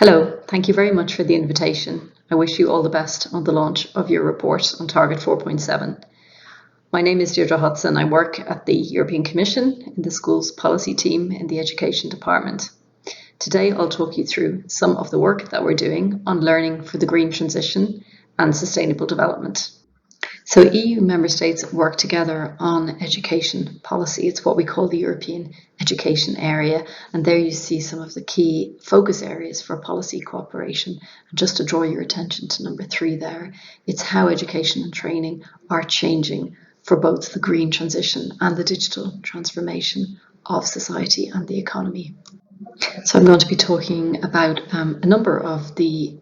Hello, thank you very much for the invitation. I wish you all the best on the launch of your report on Target 4.7. My name is Deirdre Hodson. I work at the European Commission in the Schools Policy Team in the Education Department. Today I'll talk you through some of the work that we're doing on learning for the green transition and sustainable development. So EU member states work together on education policy. It's what we call the European education area. And there you see some of the key focus areas for policy cooperation. And just to draw your attention to number 3 there, it's how education and training are changing for both the green transition and the digital transformation of society and the economy. So I'm going to be talking about a number of the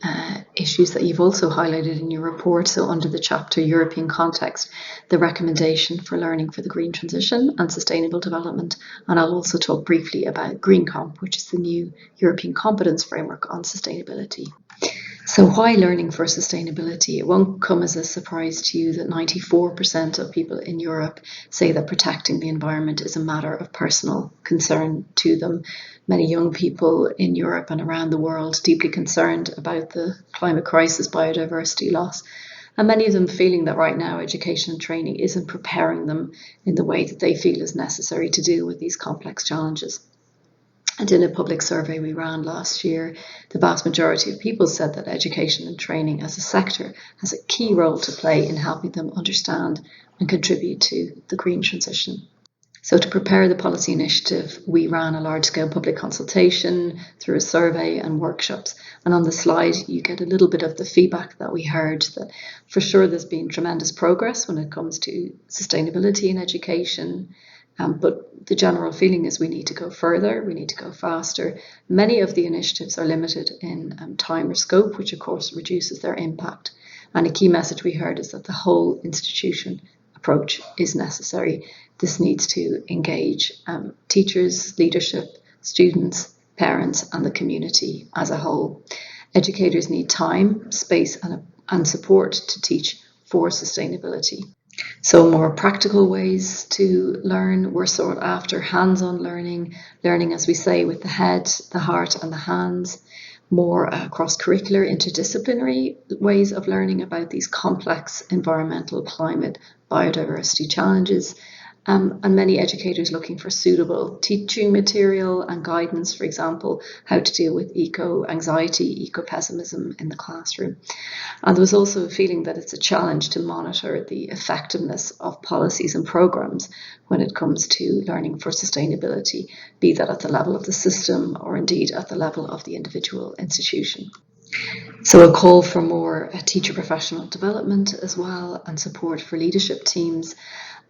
issues that you've also highlighted in your report. So under the chapter European Context, the recommendation for learning for the green transition and sustainable development. And I'll also talk briefly about Green Comp, which is the new European competence framework on sustainability. So why learning for sustainability? It won't come as a surprise to you that 94% of people in Europe say that protecting the environment is a matter of personal concern to them. Many young people in Europe and around the world deeply concerned about the climate crisis, biodiversity loss, and many of them feeling that right now education and training isn't preparing them in the way that they feel is necessary to deal with these complex challenges. And in a public survey we ran last year, the vast majority of people said that education and training as a sector has a key role to play in helping them understand and contribute to the green transition. So to prepare the policy initiative, we ran a large-scale public consultation through a survey and workshops. And on the slide, you get a little bit of the feedback that we heard, that for sure there's been tremendous progress when it comes to sustainability in education. But the general feeling is we need to go further, we need to go faster. Many of the initiatives are limited in time or scope, which of course reduces their impact. And a key message we heard is that the whole institution approach is necessary. This needs to engage teachers, leadership, students, parents, and the community as a whole. Educators need time, space, and support to teach for sustainability. So more practical ways to learn were sought after: hands-on learning, learning, as we say, with the head, the heart, and the hands, more cross-curricular, interdisciplinary ways of learning about these complex environmental, climate, biodiversity challenges, and many educators looking for suitable teaching material and guidance, for example, how to deal with eco-anxiety, eco-pessimism in the classroom. And there was also a feeling that it's a challenge to monitor the effectiveness of policies and programs when it comes to learning for sustainability, be that at the level of the system or indeed at the level of the individual institution. So a call for more teacher professional development as well, and support for leadership teams.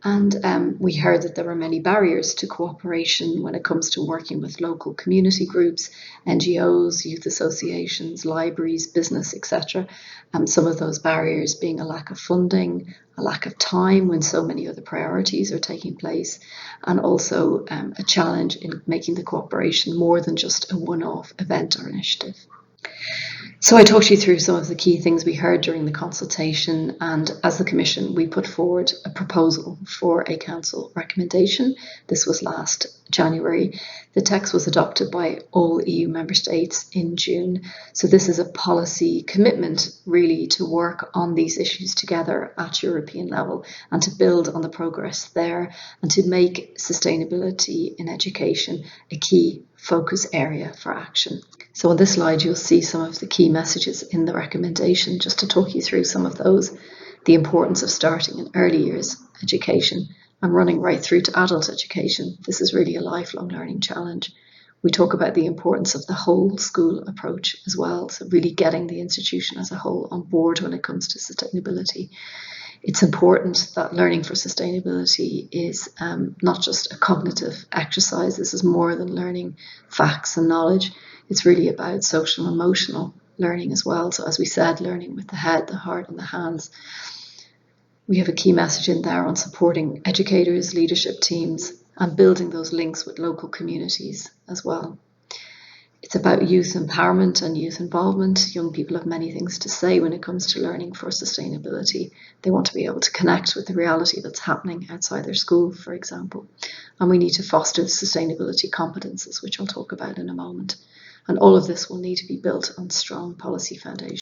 And we heard that there were many barriers to cooperation when it comes to working with local community groups, NGOs, youth associations, libraries, business, etc. Some of those barriers being a lack of funding, a lack of time when so many other priorities are taking place, and also a challenge in making the cooperation more than just a one-off event or initiative. So I talked you through some of the key things we heard during the consultation, and as the Commission we put forward a proposal for a Council recommendation. This was last January. The text was adopted by all EU member states in June. So this is a policy commitment really to work on these issues together at European level and to build on the progress there and to make sustainability in education a key focus area for action. So on this slide, you'll see some of the key messages in the recommendation, just to talk you through some of those. The importance of starting in early years education and running right through to adult education. This is really a lifelong learning challenge. We talk about the importance of the whole school approach as well, so really getting the institution as a whole on board when it comes to sustainability. It's important that learning for sustainability is not just a cognitive exercise. This is more than learning facts and knowledge. It's really about social and emotional learning as well. So as we said, learning with the head, the heart, and the hands. We have a key message in there on supporting educators, leadership teams, and building those links with local communities as well. It's about youth empowerment and youth involvement. Young people have many things to say when it comes to learning for sustainability. They want to be able to connect with the reality that's happening outside their school, for example. And we need to foster sustainability competences, which I'll talk about in a moment. And all of this will need to be built on strong policy foundations.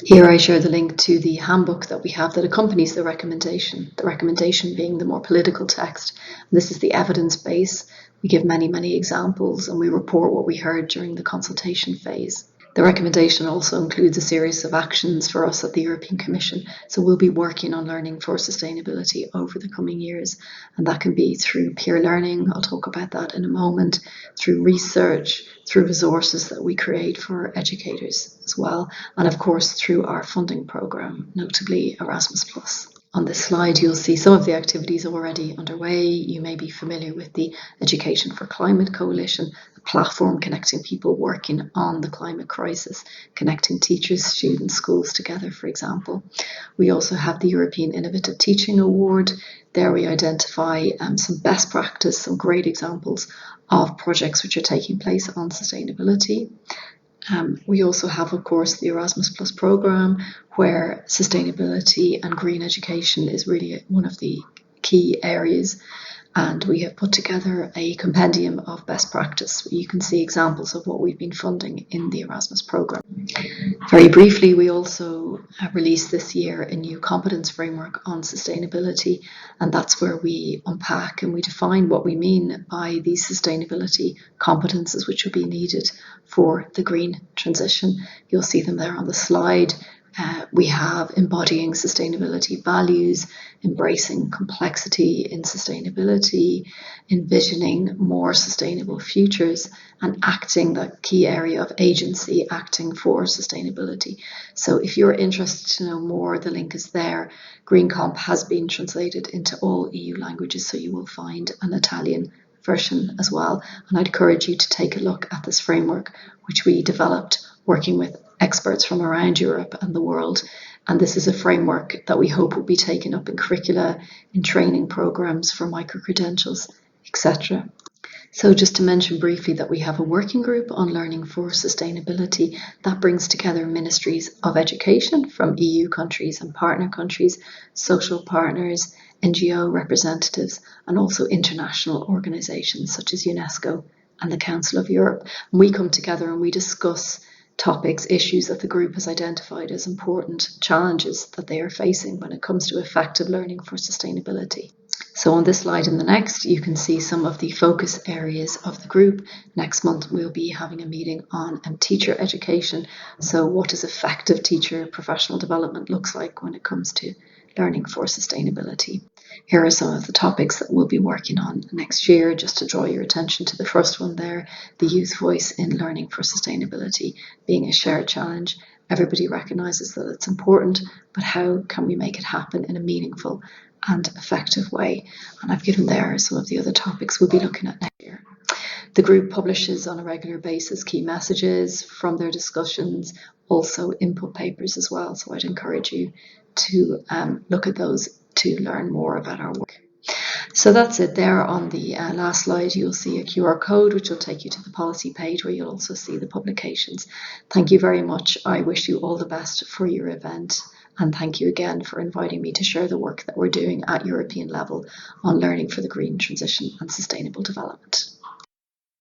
Here I share the link to the handbook that we have that accompanies the recommendation being the more political text. This is the evidence base. We give many examples and we report what we heard during the consultation phase. The recommendation also includes a series of actions for us at the European Commission. So we'll be working on learning for sustainability over the coming years. And that can be through peer learning, I'll talk about that in a moment, through research, through resources that we create for educators as well, and of course through our funding programme, notably Erasmus+. On this slide, you'll see some of the activities already underway. You may be familiar with the Education for Climate Coalition, a platform connecting people working on the climate crisis, connecting teachers, students, schools together, for example. We also have the European Innovative Teaching Award. There we identify some best practice, some great examples of projects which are taking place on sustainability. We also have, of course, the Erasmus+ programme, where sustainability and green education is really one of the key areas. And we have put together a compendium of best practice where you can see examples of what we've been funding in the Erasmus programme. Very briefly, we also released this year a new competence framework on sustainability, and that's where we unpack and we define what we mean by these sustainability competences which will be needed for the green transition. You'll see them there on the slide. We have embodying sustainability values, embracing complexity in sustainability, envisioning more sustainable futures, and acting, the key area of agency, acting for sustainability. So if you're interested to know more, the link is there. Green Comp has been translated into all EU languages, so you will find an Italian version as well. And I'd encourage you to take a look at this framework, which we developed working with experts from around Europe and the world. And this is a framework that we hope will be taken up in curricula, in training programs for micro-credentials, etc. So just to mention briefly that we have a working group on learning for sustainability that brings together ministries of education from EU countries and partner countries, social partners, NGO representatives, and also international organisations such as UNESCO and the Council of Europe. And we come together and we discuss topics, issues that the group has identified as important challenges that they are facing when it comes to effective learning for sustainability. So on this slide and the next, you can see some of the focus areas of the group. Next month, we'll be having a meeting on teacher education. So what does effective teacher professional development looks like when it comes to learning for sustainability? Here are some of the topics that we'll be working on next year, just to draw your attention to the first one there, the youth voice in learning for sustainability being a shared challenge. Everybody recognises that it's important, but how can we make it happen in a meaningful and effective way? And I've given there some of the other topics we'll be looking at next year. The group publishes on a regular basis key messages from their discussions, also input papers as well. So I'd encourage you to look at those to learn more about our work. So that's it there. On the last slide, you'll see a QR code, which will take you to the policy page where you'll also see the publications. Thank you very much. I wish you all the best for your event. And thank you again for inviting me to share the work that we're doing at European level on learning for the green transition and sustainable development.